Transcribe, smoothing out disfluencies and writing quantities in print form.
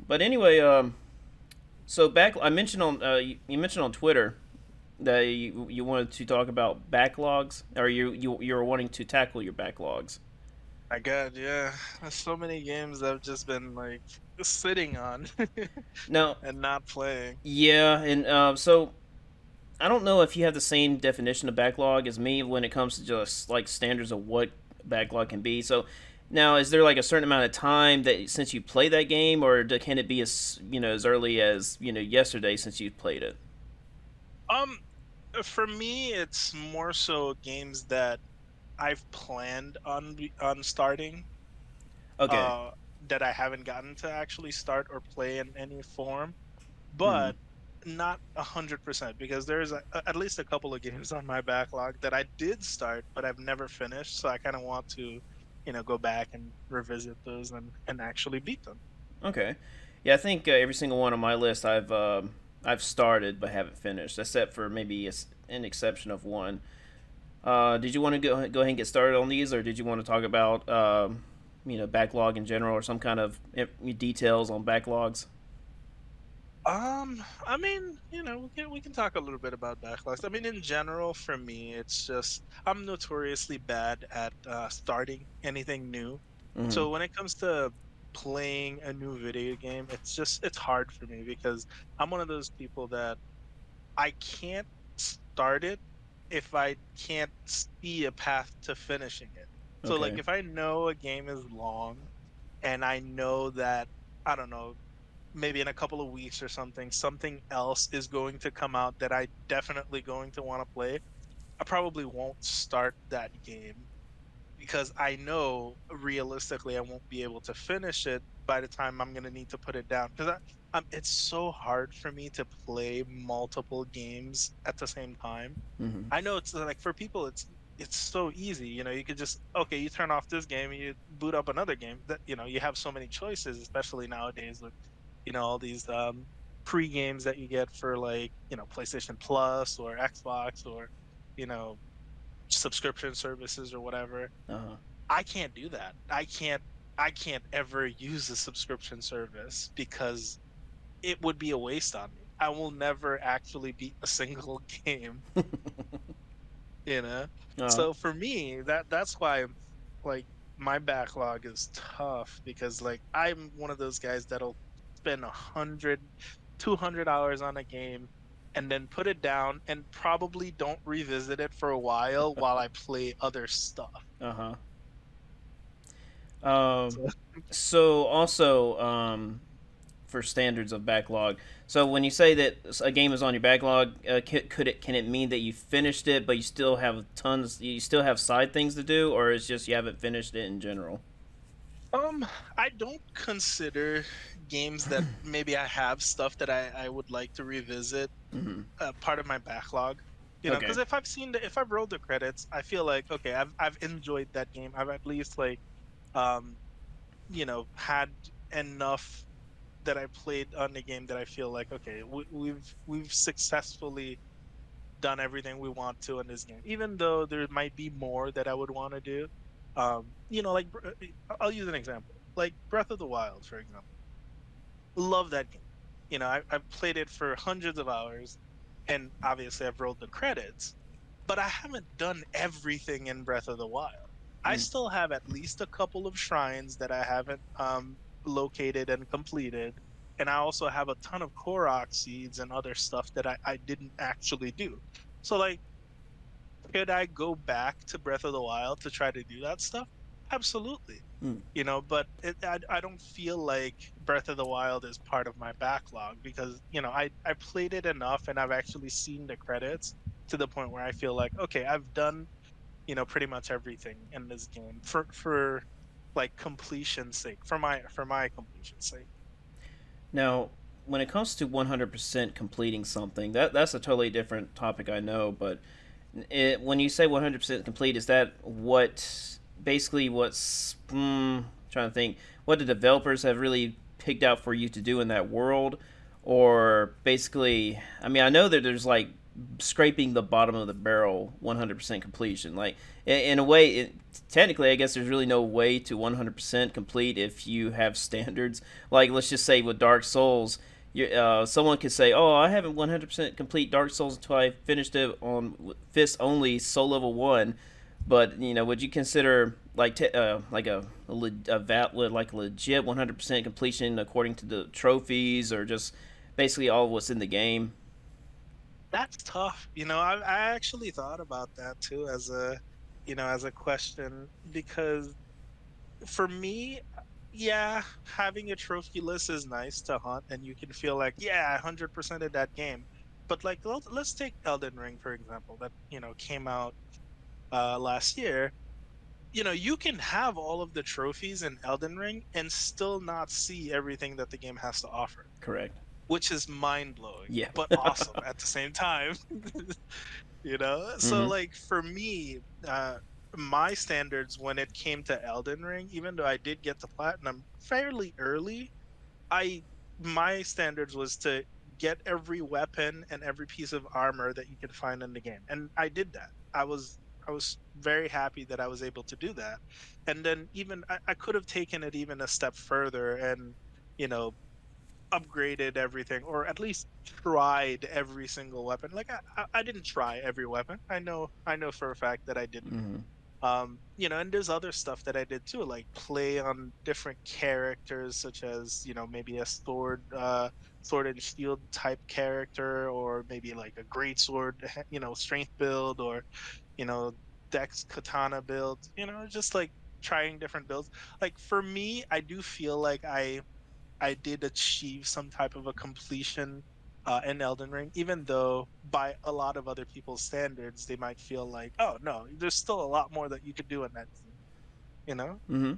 But anyway, so back I mentioned on you mentioned on Twitter that you wanted to talk about backlogs, or you were wanting to tackle your backlogs. My God, yeah. There's so many games I've just been like sitting on Now, and not playing. yeah, and so I don't know if you have the same definition of backlog as me when it comes to just like standards of what backlog can be. So now, is there like a certain amount of time that since you play that game, or can it be as as early as yesterday since you played it? Um, for me, it's more so games that I've planned on starting, Okay. uh, that I haven't gotten to actually start or play in any form, Hmm. but not 100% because there's at least a couple of games on my backlog that I did start, but I've never finished. So I kind of want to, go back and revisit those and actually beat them. Okay. Yeah, I think every single one on my list I've started but haven't finished, except for maybe an exception of one. Did you want to go ahead and get started on these, or did you want to talk about backlog in general, or some kind of details on backlogs? I mean, we can talk a little bit about backlogs. I mean, in general, for me, it's just I'm notoriously bad at starting anything new. Hmm. So when it comes to playing a new video game, it's hard for me because I'm one of those people that I can't start it if I can't see a path to finishing it. So like Okay. if I know a game is long and I know that I don't know maybe in a couple of weeks or something else is going to come out that I definitely going to want to play, I probably won't start that game because I know realistically I won't be able to finish it by the time I'm going to need to put it down because it's so hard for me to play multiple games at the same time. Hmm. I know it's like for people it's so easy, you could just okay, you turn off this game and you boot up another game that you have so many choices, especially nowadays with all these pre games that you get for like PlayStation Plus or Xbox or you know subscription services or whatever. Uh-huh. I can't do that. I can't ever use a subscription service because it would be a waste on me. I will never actually beat a single game, you know? Uh-huh. So for me, that's why like my backlog is tough because like I'm one of those guys that'll spend 200 hours on a game and then put it down and probably don't revisit it for a while I play other stuff. Uh-huh. Um, So so also, for standards of backlog. So when you say that a game is on your backlog, can it mean that you finished it, but you still have side things to do, or it's just you haven't finished it in general? Um, I don't consider games that maybe I have stuff that I would like to revisit Hmm. part of my backlog. Okay. Because if I've rolled the credits, I feel like okay, I've enjoyed that game. I've at least like um, had enough that I played on the game that I feel like okay, we've successfully done everything we want to in this game, even though there might be more that I would want to do. Like I'll use an example, like Breath of the Wild, for example. Love that game. I've played it for hundreds of hours, and obviously I've rolled the credits, but I haven't done everything in Breath of the Wild. I Mm. still have at least a couple of shrines that I haven't located and completed. And I also have a ton of Korok seeds and other stuff that I didn't actually do. So like could I go back to Breath of the Wild to try to do that stuff? Absolutely. Mm. But I don't feel like Breath of the Wild is part of my backlog because, I played it enough and I've actually seen the credits to the point where I feel like, okay, I've done, pretty much everything in this game for like completion's sake, for my completion's sake. Now, when it comes to 100% completing something, that's a totally different topic, I know. But when you say 100% complete, is that what's trying to think what the developers have really picked out for you to do in that world, or basically, I mean, I know that there's like scraping the bottom of the barrel 100% completion. Like in a way, technically, I guess there's really no way to 100% complete if you have standards. Like let's just say with Dark Souls, someone could say, "Oh, I haven't 100% complete Dark Souls until I finished it on fist only soul level 1." But would you consider like like legit 100% completion according to the trophies or just basically all of what's in the game? That's tough. I actually thought about that too as as a question because for me, yeah, having a trophy list is nice to hunt and you can feel like, yeah, 100% of that game. But like let's take Elden Ring for example that, came out last year. You can have all of the trophies in Elden Ring and still not see everything that the game has to offer, Correct. which is mind-blowing, Yeah. but awesome at the same time. So Mm-hmm. like for me, my standards when it came to Elden Ring, even though I did get to platinum fairly early, I my standards was to get every weapon and every piece of armor that you can find in the game, and I did that. I was very happy that I was able to do that. And then even I could have taken it even a step further and you know upgraded everything, or at least tried every single weapon. Like I didn't try every weapon. I know for a fact that I didn't. Mm-hmm. And there's other stuff that I did too, like play on different characters, such as maybe a sword and shield type character, or maybe like a great sword, strength build, or you know dex katana build. Just like trying different builds. Like for me, I do feel like I did achieve some type of a completion in Elden Ring, even though by a lot of other people's standards, they might feel like, oh no, there's still a lot more that you could do in that game, you know? Mm-hmm.